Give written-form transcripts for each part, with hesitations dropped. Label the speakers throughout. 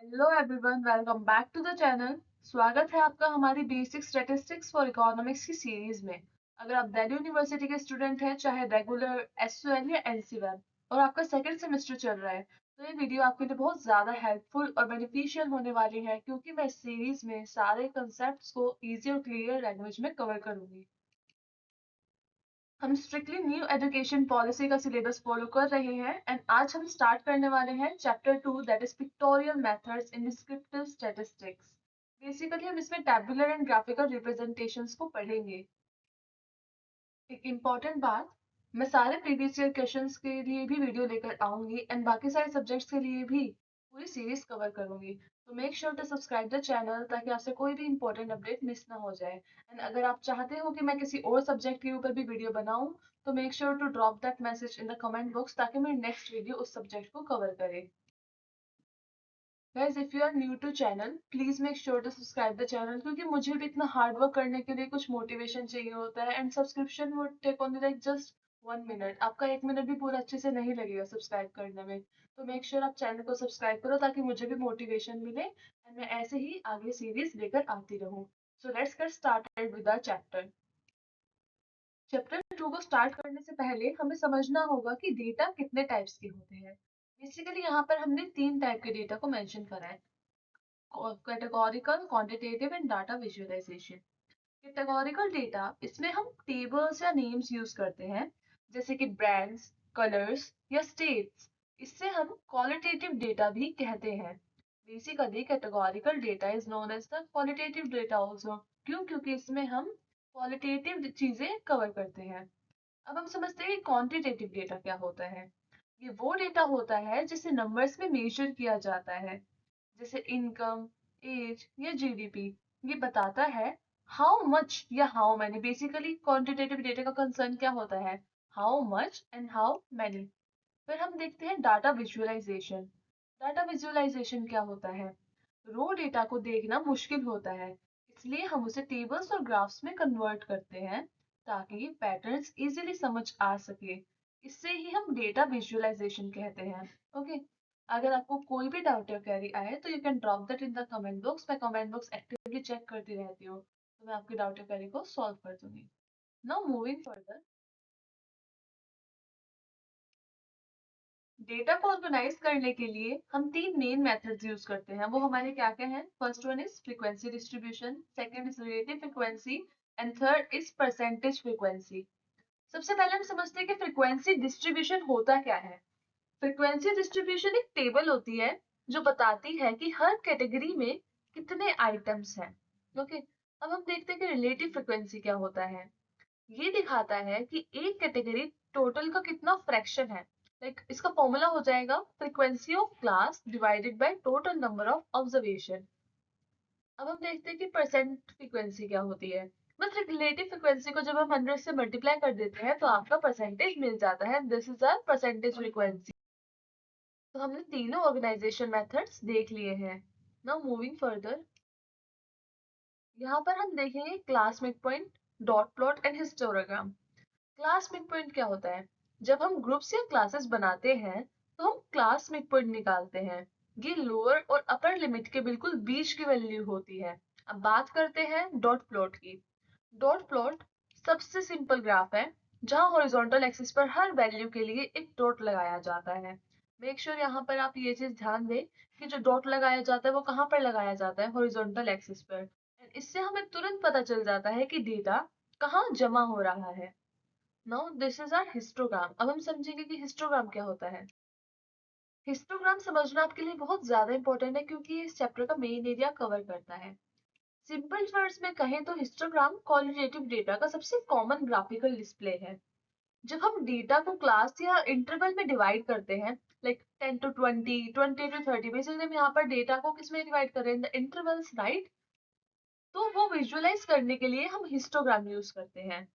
Speaker 1: Hello everyone, welcome back to the channel. स्वागत है आपका हमारी बेसिक स्टैटिस्टिक्स फॉर इकोनॉमिक्स की सीरीज में। अगर आप दिल्ली यूनिवर्सिटी के स्टूडेंट हैं, चाहे रेगुलर एसयूएल या एनसीवेल, और आपका सेकंड सेमेस्टर चल रहा है, तो ये वीडियो आपके लिए बहुत ज़्यादा हेल्पफुल और बेनिफिशियल होने वाली है, क्योंकि मैं इस सीरीज में सारे कंसेप्ट को ईजी और क्लियर लैंग्वेज में कवर करूंगी। हम स्ट्रिक्टली न्यू एजुकेशन पॉलिसी का सिलेबस फॉलो कर रहे हैं एंड आज हम स्टार्ट करने वाले हैं chapter 2, that is pictorial methods in descriptive statistics. Basically हम इसमें टैबुलर एंड ग्राफिकल रिप्रेजेंटेशंस को पढ़ेंगे। एक इम्पॉर्टेंट बात, मैं सारे प्रीवियस ईयर क्वेश्चंस के लिए भी वीडियो लेकर आऊंगी एंड बाकी सारे सब्जेक्ट्स के लिए भी पूरी सीरीज कवर करूंगी। तो make sure to subscribe the channel ताकि आपसे कोई भी इंपॉर्टेंट अपडेट मिस ना हो जाए। एंड अगर आप चाहते हो कि मैं किसी और सब्जेक्ट के ऊपर भी वीडियो बनाऊं, तो make sure to drop that message in the comment box ताकि मेरी नेक्स्ट वीडियो उस सब्जेक्ट को कवर करे। Guys, if you are new to channel, please make sure to subscribe the channel, क्योंकि मुझे भी इतना हार्ड वर्क करने के लिए कुछ मोटिवेशन चाहिए होता है and subscription would take only like just 1 minute. आपका 1 मिनट भी पूरा अच्छे से नहीं लगेगा सब्सक्राइब करने में। तो मेक श्योर आप चैनल को सब्सक्राइब करो ताकि मुझे भी मोटिवेशन मिले एंड मैं ऐसे ही आगे सीरीज लेकर आती रहूं। So let's get started with the chapter. Chapter 2 को स्टार्ट करने से पहले हमें समझना होगा कि डेटा कितने टाइप्स के होते हैं। बेसिकली यहाँ पर हमने 3 टाइप के डेटा को मेंशन करा है: categorical, quantitative and data visualisation. Categorical data, इसमें हम टेबल्स या नेम्स यूज करते हैं, जैसे कि ब्रांड्स, कलर्स या स्टेट्स। इससे हम क्वालिटेटिव डेटा भी कहते हैं। Basically categorical data is known as the qualitative data also. क्यों? क्योंकि इसमें हम क्वालिटेटिव चीजें कवर करते हैं। अब हम समझते हैं कि क्वांटिटेटिव डेटा क्या होता है। ये वो डेटा होता है जिसे नंबर्स में मेजर किया जाता है, जैसे इनकम, एज या जीडीपी। ये बताता है हाउ मच या how many. Basically quantitative data का कंसर्न क्या होता है? How much and how many. फिर हम देखते हैं डाटा विजुअलाइजेशन। डाटा विजुअलाइजेशन क्या होता है? रो डेटा को देखना मुश्किल होता है, इसलिए हम उसे टेबल्स और ग्राफ्स में कन्वर्ट करते हैं ताकि पैटर्न्स इजीली समझ आ सके। इससे ही हम डेटा विजुअलाइजेशन कहते हैं। ओके, अगर आपको कोई भी डाउट या क्वेरी आए तो you can drop that in the comment box. मैं कमेंट बॉक्स एक्टिवली चेक करती रहती हूँ, तो मैं आपके डाउट या क्वेरी को सॉल्व कर दूंगी। नाउ मूविंग फर्दर, डेटा को ऑर्गेनाइज करने के लिए हम 3 मेन मेथड्स यूज करते हैं। वो हमारे क्या क्या हैं? First one is frequency distribution, second is relative frequency and third is percentage frequency. सबसे पहले हम समझते हैं कि फ्रीक्वेंसी डिस्ट्रीब्यूशन होता क्या है। फ्रीक्वेंसी डिस्ट्रीब्यूशन एक टेबल होती है जो बताती है कि हर कैटेगरी में कितने आइटम्स हैं। ओके, अब हम देखते हैं कि रिलेटिव फ्रीक्वेंसी क्या होता है। ये दिखाता है कि एक कैटेगरी टोटल का कितना फ्रैक्शन है। इसका फॉर्मूला हो जाएगा frequency of class divided by total number of observation. अब हम देखते हैं कि परसेंट फ्रीक्वेंसी क्या होती है। बस रिलेटिव फ्रीक्वेंसी को जब हम 100 से मल्टीप्लाई कर देते हैं तो आपका परसेंटेज मिल जाता है। This is our percentage frequency. तो हमने तीनों ऑर्गेनाइजेशन मेथड्स देख लिए हैं। नाउ मूविंग फर्दर, यहाँ पर हम देखेंगे class mid point, dot plot and histogram. Class mid point क्या होता है? जब हम ग्रुप्स या क्लासेस बनाते हैं तो हम क्लास मिड पॉइंट निकालते हैं। ये लोअर और अपर लिमिट के बिल्कुल बीच की वैल्यू होती है। अब बात करते हैं डॉट प्लॉट की। डॉट प्लॉट सबसे सिंपल ग्राफ है जहां हॉरिजॉन्टल एक्सिस पर हर वैल्यू के लिए एक डॉट लगाया जाता है। मेक श्योर यहाँ पर आप ये चीज ध्यान दें कि जो डॉट लगाया जाता है वो कहाँ पर लगाया जाता है? हॉरिजॉन्टल एक्सिस पर। इससे हमें तुरंत पता चल जाता है कि डेटा कहाँ जमा हो रहा है। Now this is our histogram. अब हम समझेंगे कि हिस्टोग्राम क्या होता है। हिस्टोग्राम समझना आपके लिए बहुत ज्यादा इंपॉर्टेंट है क्योंकि ये इस चैप्टर का मेन एरिया कवर करता है। सिंपल वर्ड्स में कहें तो हिस्टोग्राम क्वालिटेटिव डेटा का सबसे कॉमन ग्राफिकल डिस्प्ले है। जब हम डेटा को क्लास या इंटरवल में डिवाइड करते हैं, लाइक 10 to 20, 20 to 30, बेसिकली हम यहाँ पर डेटा को किस में डिवाइड कर रहे हैं? In the intervals, right? तो वो विजुअलाइज करने के लिए हम हिस्टोग्राम यूज करते हैं।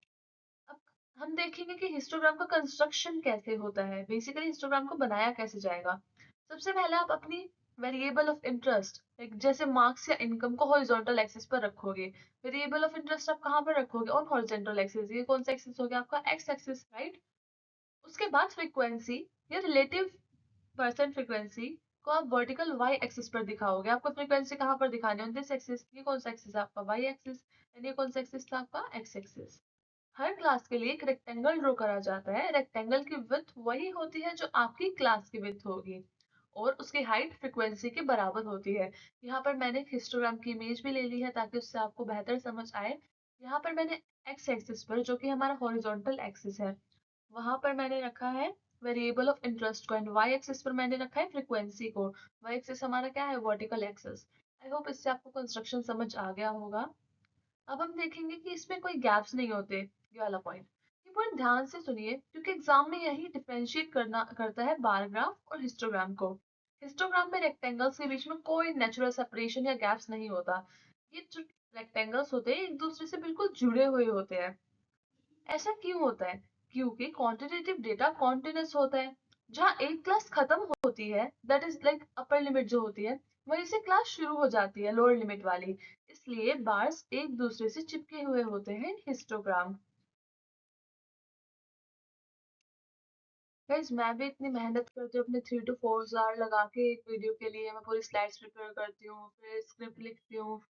Speaker 1: अब हम देखेंगे कि हिस्टोग्राम का कंस्ट्रक्शन कैसे होता है। बेसिकली हिस्टोग्राम को बनाया कैसे जाएगा। सबसे पहले आप अपनी वेरिएबल ऑफ इंटरेस्ट, जैसे मार्क्स या इनकम को हॉरिजॉन्टल एक्सिस पर रखोगे। वेरिएबल ऑफ इंटरेस्ट आप कहाँ पर रखोगे? On horizontal axis. ये कौन सा एक्सिस हो गया आपका? X axis, right? उसके बाद फ्रीक्वेंसी या रिलेटिव परसेंट फ्रीक्वेंसी को आप वर्टिकल वाई एक्सिस पर दिखाओगे। आपको फ्रीक्वेंसी कहाँ पर दिखानी है? This axis. ये कौन सा एक्सिस है आपका? Y axis. एंड ये कौन सा एक्सिस था आपका? X axis. हर क्लास के लिए एक रेक्टेंगल ड्रॉ करा जाता है। रेक्टेंगल की विड्थ वही होती है जो आपकी क्लास की विड्थ होगी, और उसकी हाइट फ्रीक्वेंसी के बराबर होती है। यहाँ पर मैंने एक हिस्टोग्राम की इमेज भी ले ली है ताकि उससे आपको बेहतर समझ आए। यहाँ पर मैंने एक्स एक्सिस पर, जो कि हमारा हॉरिजॉन्टल एक्सिस है, वहां पर मैंने रखा है वेरिएबल ऑफ इंटरेस्ट को, एंड वाई एक्सिस पर मैंने रखा है फ्रीक्वेंसी को। वाई एक्सिस हमारा क्या है? Vertical axis. आई होप इससे आपको कंस्ट्रक्शन समझ आ गया होगा। अब हम देखेंगे कि इसमें कोई गैप्स नहीं होते, ये वाला पॉइंट। ये पॉइंट ध्यान से सुनिए, क्योंकि एग्जाम में यही डिफरेंशिएट करता है बार ग्राफ और हिस्टोग्राम को। हिस्टोग्राम में रेक्टेंगल्स के बीच में कोई नेचुरल सेपरेशन या गैप्स नहीं होता। ये जो रेक्टेंगल्स होते हैं एक दूसरे से बिल्कुल जुड़े हुए होते हैं। ऐसा क्यों होता है? क्योंकि क्वांटिटेटिव डेटा कॉन्टिन्यूस होता है। जहाँ एक क्लास खत्म होती है, that is like upper limit जो होती है, वहीं से क्लास शुरू हो जाती है, लोअर लिमिट वाली। इसलिए बार्स एक दूसरे से चिपके हुए होते हैं हिस्टोग्राम। गाइस, मैं भी इतनी मेहनत करती हूँ अपने 3 to 4 आवर लगा के एक वीडियो के लिए। मैं पूरी स्लाइड्स प्रिपेयर करती हूँ, फिर स्क्रिप्ट लिखती हूँ,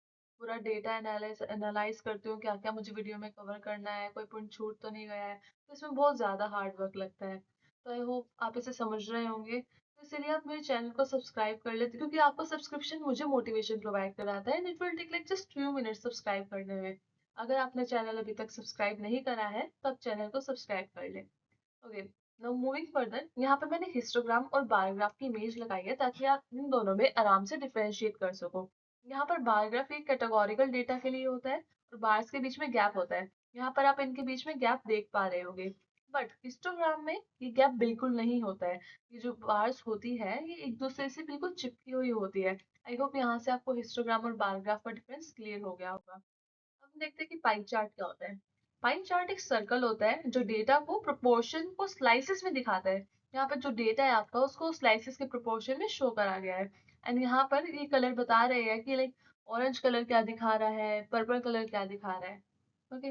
Speaker 1: पूरा डेटा एनालाइज करती हूँ, क्या क्या मुझे वीडियो में कवर करना है, कोई पॉइंट छूट तो नहीं गया है। तो इसमें बहुत ज़्यादा हार्ड वर्क लगता है। तो आई होप आप इसे समझ रहे होंगे। तो इसीलिए आप मेरे चैनल को सब्सक्राइब कर लेते, क्योंकि आपका सब्सक्रिप्शन मुझे मोटिवेशन प्रोवाइड कराता है, and it will take like just few minutes subscribe करने में। अगर आपने चैनल अभी तक सब्सक्राइब नहीं करा है तो आप चैनल को सब्सक्राइब कर लें। ओके, नाउ मूविंग फर्दर, यहाँ पे मैंने हिस्टोग्राम और बार ग्राफ की इमेज लगाई है ताकि आप इन दोनों में आराम से डिफरेंशिएट कर सको। यहाँ पर बार ग्राफ एक कैटेगोरिकल डेटा के लिए होता है, और बार्स के बीच में गैप होता है। यहाँ पर आप इनके बीच में गैप देख पा रहे होगे। बट हिस्टोग्राम में ये गैप बिल्कुल नहीं होता है। ये जो बार्स होती है ये एक दूसरे से बिल्कुल चिपकी हुई होती है। आई होप यहाँ से आपको हिस्टोग्राम और बार ग्राफ का डिफरेंस क्लियर हो गया होगा। अब हम देखते हैं कि पाई चार्ट क्या होता है। पाई चार्ट एक सर्कल होता है जो डेटा को प्रोपोर्शन को स्लाइसेस में दिखाता है। यहाँ पर जो डेटा है आपका उसको स्लाइसेस के प्रोपोर्शन में शो करा गया है। एंड यहाँ पर ये कलर बता रहे हैं कि लाइक ऑरेंज कलर क्या दिखा रहा है, पर्पल कलर क्या दिखा रहा है। ओके,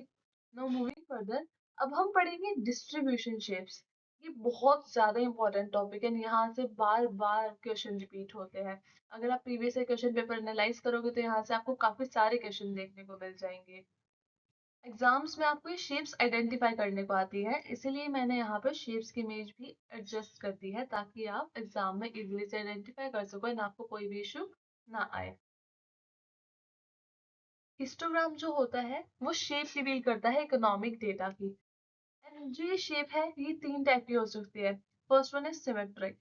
Speaker 1: नाउ मूविंग फर्दर, अब हम पढ़ेंगे डिस्ट्रीब्यूशन शेप्स। ये बहुत ज्यादा इंपॉर्टेंट टॉपिक है, यहाँ से बार बार क्वेश्चन रिपीट होते हैं। अगर आप प्रीवियस क्वेश्चन पेपर एनालाइज करोगे तो यहाँ से आपको काफी सारे क्वेश्चन देखने को मिल जाएंगे। एग्जाम्स में आपको ये शेप्स आइडेंटिफाई करने को आती है, इसीलिए मैंने यहाँ पर शेप्स की इमेज भी एडजस्ट कर दी है ताकि आप एग्जाम में इजीली से आइडेंटिफाई कर सको एंड आपको कोई भी इशू ना आए। हिस्टोग्राम जो होता है वो शेप रिवील करता है इकोनॉमिक डेटा की। एंड जो ये शेप है ये 3 टाइप की हो सकती है। First one is symmetric,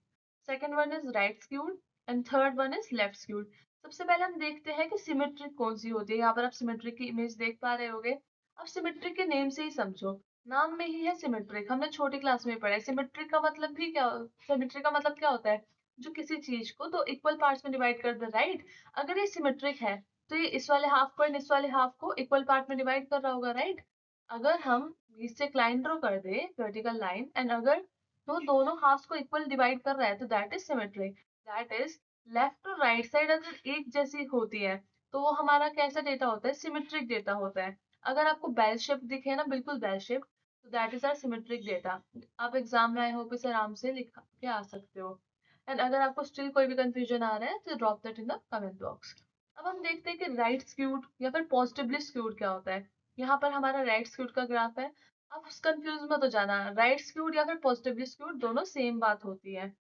Speaker 1: second one is right skewed, and third one is left skewed. सबसे पहले हम देखते हैं कि सिमेट्रिक कौन सी होती है। यहाँ पर आप सिमेट्रिक की इमेज देख पा रहे होगे। अब सिमेट्रिक के नेम से ही समझो, नाम में ही है सिमेट्रिक। हमने छोटी क्लास में पढ़ा है सिमेट्रिक का मतलब भी क्या, सिमेट्रिक का मतलब क्या होता है? जो किसी चीज को दो इक्वल पार्ट्स में डिवाइड कर दे, राइट। अगर ये सिमेट्रिक है तो ये इस वाले हाफ को एंड इस वाले हाफ को इक्वल पार्ट में डिवाइड कर रहा होगा, राइट। अगर हम बीच से एक लाइन ड्रॉ कर दे, वर्टिकल लाइन, एंड अगर तो दोनों हाफ्स को इक्वल डिवाइड कर रहा है तो that is symmetric. That is left और राइट साइड अगर एक जैसी होती है तो वो हमारा कैसा डेटा होता है? सिमेट्रिक डेटा होता है। अगर आपको बेल शेप दिखे ना, बिल्कुल बेल शेप, तो that is our symmetric data. आप एग्जाम में आई होप इसे आराम से लिख के आ सकते हो। एंड अगर आपको स्टिल कोई भी कंफ्यूजन आ रहा है तो drop that in the comment box. अब हम देखते हैं कि राइट स्क्यूड या फिर पॉजिटिवली स्क्यूड क्या होता है। यहाँ पर हमारा राइट स्क्यूड का ग्राफ है। आप कंफ्यूज मत हो जाना, राइट स्क्यूड या फिर पॉजिटिवली स्क्यूड दोनों सेम बात होती है।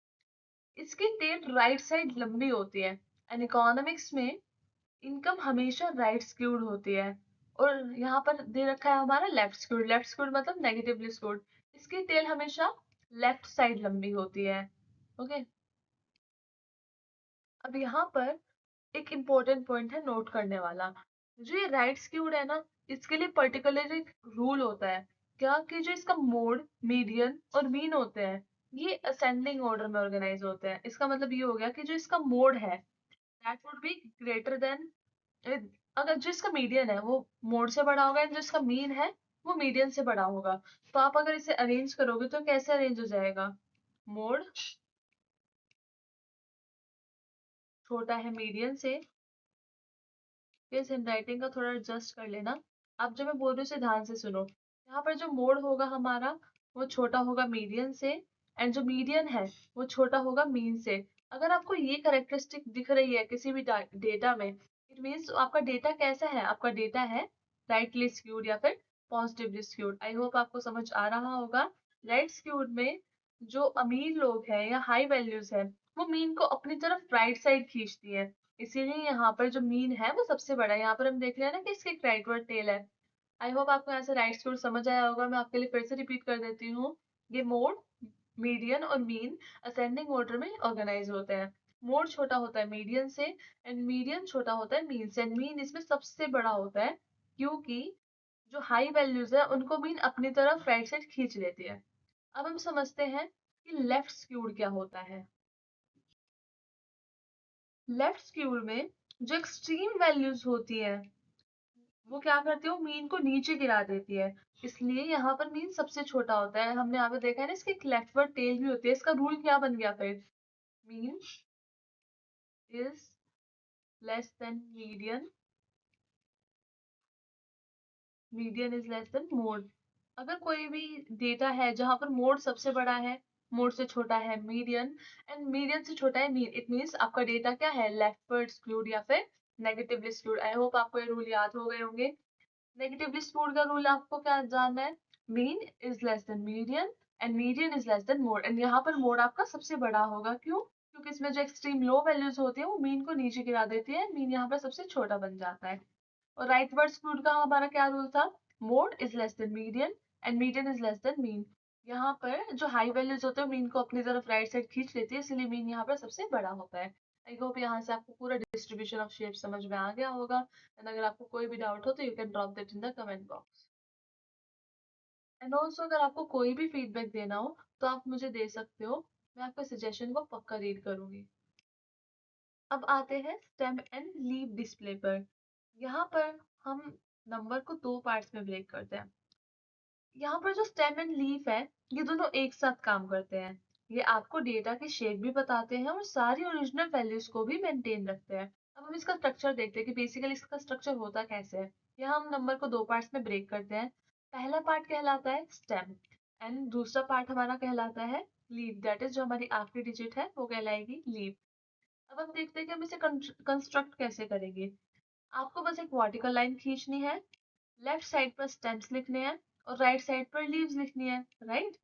Speaker 1: इसकी टेल राइट साइड लंबी होती है। एंड इकोनॉमिक्स में इनकम हमेशा राइट स्क्यूड होती है। और यहाँ पर दे रखा है हमारा लेफ्ट स्क्यूड। लेफ्ट स्क्यूड मतलब नेगेटिवली स्क्यूड। इसकी टेल हमेशा लेफ्ट साइड लंबी होती है। ओके, अब यहाँ पर एक इम्पोर्टेंट पॉइंट है नोट करने वाला। जो ये राइट स्क्यूड है ना, इसके लिए पर्टिकुलर एक रूल होता है। क्या कि जो इसका मोड, मीडियन और मीन होते हैं ये असेंडिंग ऑर्डर में ऑर्गेनाइज होते हैं। इसका मतलब ये हो गया कि जो इसका मोड है that would be greater than, अगर जो इसका मीडियन है वो मोड से बड़ा होगा एंड जो इसका मीन है वो मीडियन से बड़ा होगा। तो आप अगर इसे अरेंज करोगे तो कैसे अरेंज हो जाएगा? मोड छोटा है मीडियन से। प्लीज हैंडराइटिंग का थोड़ा एडजस्ट कर लेना। आप जो मैं बोल रही हूँ उसे ध्यान से सुनो। यहाँ पर जो मोड होगा हमारा वो छोटा होगा मीडियन से, एंड जो मीडियन है वो छोटा होगा मीन से। अगर आपको ये कैरेक्टरिस्टिक दिख रही है किसी भी डेटा में, इट मीन्स आपका डेटा कैसा है, आपका डेटा है राइटली स्क्यूड या फिर पॉजिटिवली स्क्यूड। आई होप आपको समझ आ रहा होगा। राइट स्क्यूड में जो अमीर लोग हैं या हाई वैल्यूज है, वो मीन को अपनी तरफ राइट साइड खींचती है, इसीलिए यहाँ पर जो मीन है वो सबसे बड़ा है। यहाँ पर हम देख रहे हैं ना कि इसके एक राइटवर्ड टेल है। आई होप आपको यहाँ से राइट स्क्यूड समझ आया होगा। मैं आपके लिए फिर से रिपीट कर देती हूँ। ये मोड, मीडियन और मीन असेंडिंग ऑर्डर में ऑर्गेनाइज होते हैं। मोड छोटा होता है मीडियन से, एंड मीडियन छोटा होता है मीन से, एंड मीन इसमें सबसे बड़ा होता है, क्योंकि जो हाई वैल्यूज है उनको मीन अपनी तरफ राइट साइड खींच लेती है। अब हम समझते हैं कि लेफ्ट स्क्यूड क्या होता है। लेफ्ट स्क्यूड में जो एक्सट्रीम वैल्यूज होती है वो क्या करती है, वो मीन को नीचे गिरा देती है, इसलिए यहाँ पर मीन सबसे छोटा होता है। हमने यहाँ पे देखा है ना, इसकी एक लेफ्टवर्ड टेल भी होती है। इसका रूल क्या बन गया फिर, mean is less than median, median is less than mode. अगर कोई भी डेटा है जहां पर मोड सबसे बड़ा है, मोड से छोटा है मीडियन, एंड मीडियन से छोटा है मीन, इट मीन्स आपका डेटा क्या है, लेफ्टवर्ड स्क्यूड या फिर नेगेटिवली स्क्यूड। आई होप आपको ये रूल याद हो गए होंगे। नेगेटिवली स्क्यूड का रूल आपको क्या जानना है, mean is less than median and median is less than mode, and यहाँ पर मोड आपका सबसे बड़ा होगा। क्यों? क्योंकि इसमें जो एक्सट्रीम लो वैल्यूज होती है वो मीन को नीचे गिरा देती है, मीन यहाँ पर सबसे छोटा बन जाता है। और राइटवर्ड स्क्यूड का हमारा क्या रूल था, mode is less than median and median is less than mean. यहाँ पर जो हाई वैल्यूज होते हैं मीन को अपनी तरफ राइट साइड खींच लेती है, इसलिए मीन यहाँ पर सबसे बड़ा होता है। आई होप यहाँ से आपको पूरा डिस्ट्रीब्यूशन ऑफ शेप समझ में आ गया होगा, एंड अगर आपको कोई भी डाउट हो तो you can drop that in the comment box. And also अगर आपको कोई भी फीडबैक देना हो तो आप मुझे दे सकते हो, मैं आपके सजेशन को पक्का रीड करूंगी। अब आते हैं स्टेम एंड लीफ डिस्प्ले पर। यहाँ पर हम नंबर को दो पार्ट्स में ब्रेक करते हैं। यहाँ पर जो स्टेम एंड लीफ है, ये दोनों एक साथ काम करते हैं। ये आपको डेटा की शेप भी बताते हैं और सारी ओरिजिनल वैल्यूज को भी मेंटेन रखते हैं। अब हम इसका स्ट्रक्चर देखते हैं कि बेसिकली इसका स्ट्रक्चर होता कैसे है। यहाँ हम नंबर को दो पार्ट्स में ब्रेक करते हैं। पहला पार्ट कहलाता है स्टेम, एंड दूसरा पार्ट हमारा कहलाता है लीफ, दैट इज जो हमारी आखिरी डिजिट है वो कहलाएगी लीफ। अब हम देखते हैं कि हम इसे कंस्ट्रक्ट कैसे करेंगे। आपको बस एक वर्टिकल लाइन खींचनी है, लेफ्ट साइड पर स्टेम्स लिखने हैं और राइट साइड पर लीव्स लिखनी है, राइट।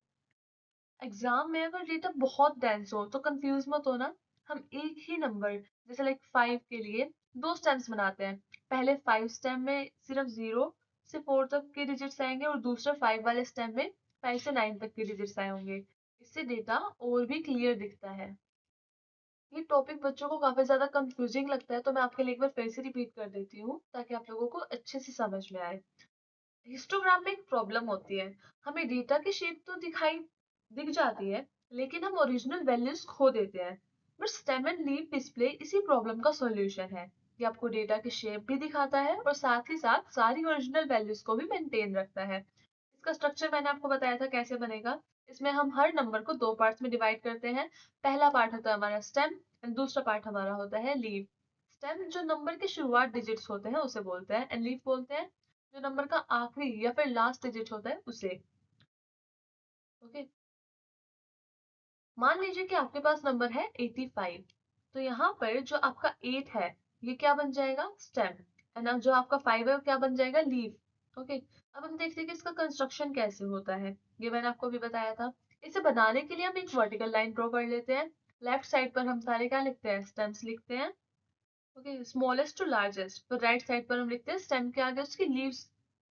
Speaker 1: एग्जाम में अगर डेटा बहुत डेंस हो तो कंफ्यूज मत होना। हम एक ही नंबर, जैसे लाइक 5 के लिए दो स्टेम्स बनाते हैं। पहले 5 स्टेम में सिर्फ 0 से 4 तक के डिजिट्स आएंगे और दूसरे 5 वाले स्टेम में 5 से 9 तक के डिजिट्स आए होंगे। इससे डेटा और भी क्लियर दिखता है। ये टॉपिक बच्चों को काफी ज्यादा कंफ्यूजिंग लगता है, तो मैं आपके लिए एक बार फिर से रिपीट कर देती हूँ ताकि आप लोगों को अच्छे से समझ में आए। हिस्टोग्राम में एक प्रॉब्लम होती है, हमें डेटा की शेप तो दिख जाती है, लेकिन हम ओरिजिनल वैल्यूज खो देते हैं। But stem and leaf display इसी प्रॉब्लम का सॉल्यूशन है। ये आपको डेटा की शेप भी दिखाता है और साथ ही साथ सारी ओरिजिनल वैल्यूज को भी मेंटेन रखता है। इसका स्ट्रक्चर मैंने आपको बताया था कैसे बनेगा। इसमें हम हर नंबर को दो पार्ट्स में डिवाइड करते हैं। पहला पार्ट होता है हमारा स्टेम एंड दूसरा पार्ट हमारा होता है लीफ। स्टेम जो नंबर के शुरुआत डिजिट्स होते हैं उसे बोलते हैं, एंड लीफ बोलते हैं जो नंबर का आखिरी या फिर लास्ट डिजिट होता है उसे। ओके, मान लीजिए कि आपके पास नंबर है 85, तो यहाँ पर जो आपका 8 है ये क्या बन जाएगा, स्टेम, एंड जो आपका 5 है वो क्या बन जाएगा, लीफ। ओके, अब हम देखते हैं कि इसका कंस्ट्रक्शन कैसे होता है। ये मैंने आपको भी बताया था। इसे बनाने के लिए हम एक वर्टिकल लाइन ड्रॉ कर लेते हैं। लेफ्ट साइड पर हम सारे क्या लिखते हैं, स्टेम्स लिखते हैं। ओके, स्मॉलेस्ट टू लार्जेस्ट, तो राइट साइड पर हम लिखते हैं स्टेम के आगे उसकी लीव्स,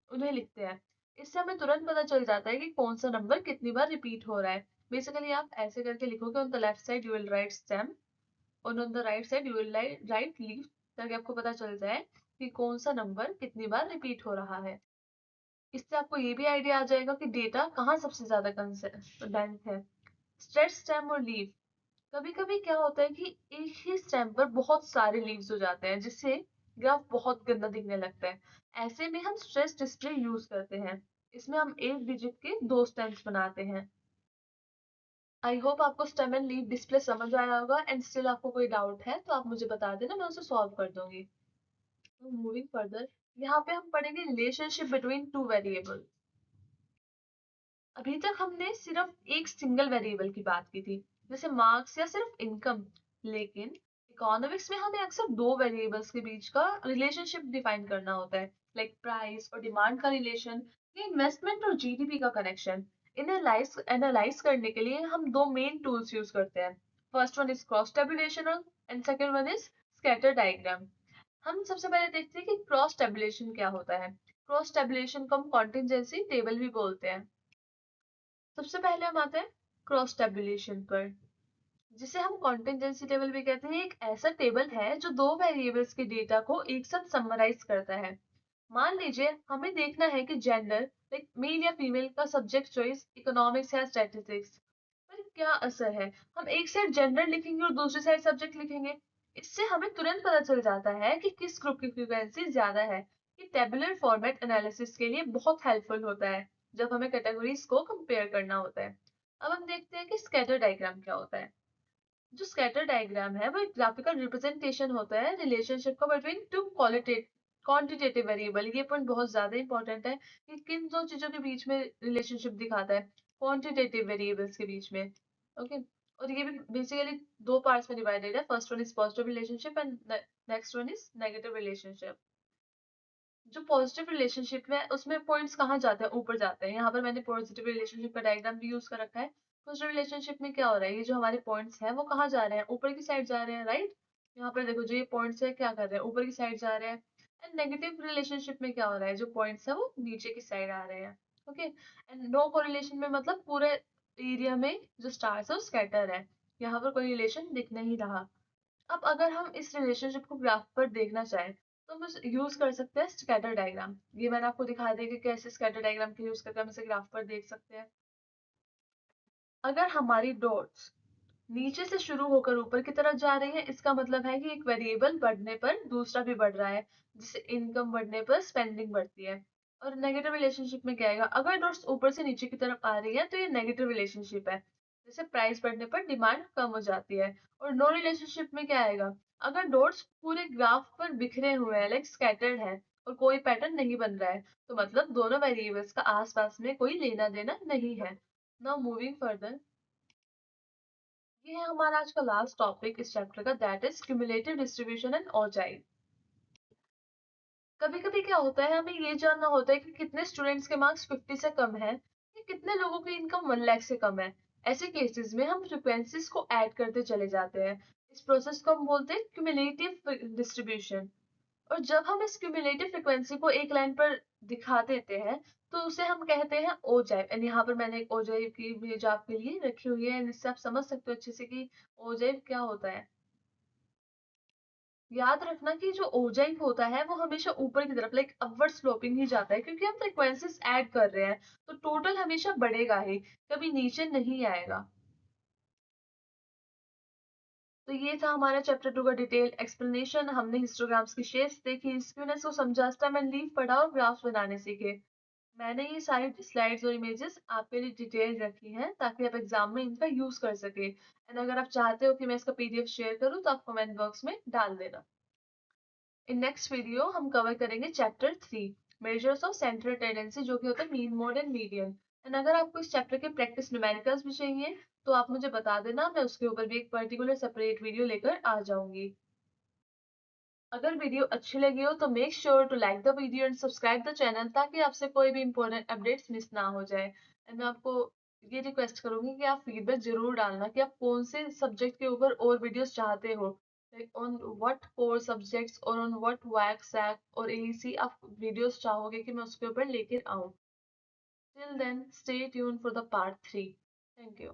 Speaker 1: उन्हें लिखते हैं। इससे हमें तुरंत पता चल जाता है कि कौन सा नंबर कितनी बार रिपीट हो रहा है। बेसिकली आप ऐसे करके लिखोगे, on the left side you will write stem और on the right side you will write leaf, ताकि आपको पता चल जाए कि कौन सा नंबर कितनी बार रिपीट हो रहा है। इससे आपको ये भी आइडिया आ जाएगा कि डेटा कहाँ सबसे ज्यादा कंसिस्टेंट है, स्ट्रेच स्टेम और लीफ। कभी कभी क्या होता है कि एक ही स्टेम पर बहुत सारे लीव्स हो जाते हैं, जिससे ग्राफ बहुत गंदा दिखने लगता है। ऐसे में हम स्ट्रेस डिस्प्ले यूज करते हैं। इसमें हम एक डिजिट के दो स्टेम्स बनाते हैं। आई होप आपको स्टेम एंड लीफ डिस्प्ले समझ आया होगा, एंड स्टिल आपको कोई डाउट है तो आप मुझे बता देना, मैं उसे सॉल्व कर दूंगी। तो मूविंग फर्दर, यहाँ पे हम पढ़ेंगे रिलेशनशिप बिटवीन टू वेरिएबल। अभी तक हमने सिर्फ एक सिंगल वेरिएबल की बात की थी, जैसे मार्क्स या सिर्फ इनकम। लेकिन इकोनॉमिक्स में हमें अक्सर दो वेरिएबल्स के बीच का रिलेशनशिप डिफाइन करना होता है, लाइक प्राइस और डिमांड का रिलेशन या इन्वेस्टमेंट और जीडीपी का कनेक्शन। इन्हें एनालाइज करने के लिए हम दो मेन टूल्स यूज करते हैं। First one is cross tabulation and second one is scatter diagram. हम सबसे पहले देखते हैं कि क्रॉस टेबुलेशन क्या होता है। क्रॉस टेबुलेशन को हम कॉन्टिजेंसी टेबल भी बोलते हैं। सबसे पहले हम आते हैं क्रॉस टेबुलेशन पर, जिसे हम कॉन्टिजेंसी टेबल भी कहते हैं। एक ऐसा टेबल है जो दो वेरिएबल्स के डेटा को एक साथ समराइज करता है। मान लीजिए हमें देखना है कि जेंडर, लाइक मेल या फीमेल का सब्जेक्ट चॉइस इकोनॉमिक्स या स्टैटिस्टिक्स पर क्या असर है। हम एक साइड जेंडर लिखेंगे और दूसरी साइड सब्जेक्ट लिखेंगे। इससे हमें तुरंत पता चल जाता है कि किस ग्रुप की फ्रीक्वेंसी ज्यादा है। ये टेबुलर फॉर्मेट एनालिसिस के लिए बहुत हेल्पफुल होता है जब हमें कैटेगरीज को कंपेयर करना होता है। अब हम देखते हैं कि स्कैटर डायग्राम क्या होता है। जो स्कैटर डायग्राम है वो एक ग्राफिकल रिप्रेजेंटेशन होता है रिलेशनशिप का बिटवीन टू क्वांटिटेटिव वेरिएबल। ये पॉइंट बहुत ज्यादा इंपॉर्टेंट है कि किन दो चीजों के बीच में रिलेशनशिप दिखाता है, क्वांटिटेटिव वेरिएबल्स के बीच में। ओके, और ये भी बेसिकली दो पार्ट्स में डिवाइडेड है। First one is positive relationship and next one is negative relationship. जो पॉजिटिव रिलेशनशिप है उसमें पॉइंट्स कहाँ जाते हैं, ऊपर जाते हैं। यहाँ पर मैंने पॉजिटिव रिलेशनशिप का डायग्राम भी यूज कर रखा है। पॉजिटिव रिलेशनशिप में क्या हो रहा है, ये जो हमारे पॉइंट्स हैं वो कहाँ जा रहे हैं, ऊपर की साइड जा रहे हैं, राइट। यहाँ पर देखो जो ये पॉइंट्स है क्या कर रहे हैं, ऊपर की साइड जा रहे हैं। एंड नेगेटिव रिलेशनशिप में क्या हो रहा है, जो पॉइंट्स है वो नीचे की साइड आ रहे हैं। ओके, एंड नो कोरिलेशन में मतलब पूरे एरिया में जो स्टार्स है वो स्कैटर है, यहाँ पर कोई रिलेशन दिख नहीं रहा। अब अगर हम इस रिलेशनशिप को ग्राफ पर देखना चाहें तो हम यूज कर सकते हैं स्कैटर डायग्राम। ये मैंने आपको दिखा दिया कि कैसे स्कैटर डायग्राम के यूज करके हम इसे ग्राफ पर देख सकते हैं। अगर हमारी डॉट्स नीचे से शुरू होकर ऊपर की तरफ जा रही है, इसका मतलब है कि एक वेरिएबल बढ़ने पर दूसरा भी बढ़ रहा है, जिससे इनकम बढ़ने पर स्पेंडिंग बढ़ती है। और नेगेटिव रिलेशनशिप में क्या आएगा, अगर डॉट्स ऊपर से नीचे की तरफ आ रही है तो ये नेगेटिव रिलेशनशिप है, जैसे प्राइस बढ़ने पर डिमांड कम हो जाती है। और नो रिलेशनशिप में क्या आएगा, अगर डॉट्स पूरे ग्राफ पर बिखरे हुए हैं, लाइक स्कैटर्ड है और कोई पैटर्न नहीं बन रहा है, तो मतलब दोनों वेरिएबल्स का आसपास में कोई लेना देना नहीं है। नाउ मूविंग फर्दर, ये है हमारा आज का लास्ट टॉपिक इस चैप्टर का, that is cumulative distribution and ऑर्जाई। कभी कभी क्या होता है, हमें ये जानना होता है कि कितने स्टूडेंट्स के मार्क्स 50 से कम है या कितने लोगों की इनकम 1 लाख से कम है। ऐसे केसेस में हम फ्रीक्वेंसीज को ऐड करते चले जाते हैं। इस प्रोसेस को हम बोलते हैं क्यूमुलेटिव डिस्ट्रीब्यूशन। और जब हम इस क्यूमुलेटिव फ्रीक्वेंसी को एक लाइन पर दिखा देते हैं तो उसे हम कहते हैं ओजाइव। एंड यहाँ पर मैंने एक ओजाइव की इमेज आपके लिए रखी हुई है, इससे आप समझ सकते हो अच्छे से कि ओजाइव क्या होता है। याद रखना कि जो ओजाइव होता है वो हमेशा ऊपर की तरफ, लाइक अपवर्ड स्लोपिंग ही जाता है, क्योंकि हम फ्रीक्वेंसीज ऐड कर रहे हैं तो टोटल हमेशा बढ़ेगा ही, कभी नीचे नहीं आएगा। तो ये था हमारा चैप्टर 2 का डिटेल एक्सप्लेनेशन। हमने हिस्टोग्राम्स की शेप्स देखी, स्क्यूनेस को समझा, स्टेम एंड लीफ पढ़ा और ग्राफ्स बनाने सीखे। मैंने ये सारी स्लाइड्स और इमेजेस आपके लिए डिटेल रखी हैं ताकि आप एग्जाम में इनका यूज कर सके। एंड अगर आप चाहते हो कि मैं इसका पीडीएफ शेयर करूँ तो आप कमेंट बॉक्स में डाल देना। इन नेक्स्ट वीडियो हम कवर करेंगे chapter 3, measures of central tendency, जो कि होता है mean, mode and median. And अगर आपको इस चैप्टर के प्रैक्टिस न्यूमेरिकल्स भी चाहिए तो आप मुझे बता देना, मैं उसके ऊपर भी एक पर्टिकुलर सेपरेट वीडियो लेकर आ जाऊंगी। अगर वीडियो अच्छी लगी हो तो make sure to like the video and subscribe the channel, ताकि आपसे कोई भी इंपॉर्टेंट अपडेट्स मिस ना हो जाए। एंड मैं आपको ये रिक्वेस्ट करूंगी कि आप फीडबैक जरूर डालना कि आप कौन से सब्जेक्ट के ऊपर और वीडियोस चाहते हो, like on what core subjects और ऑन व्हाट वैक सैक और एईसी आप वीडियोस चाहोगे कि मैं उसके ऊपर लेकर आऊं। Till then stay tuned for the part 3। Thank you.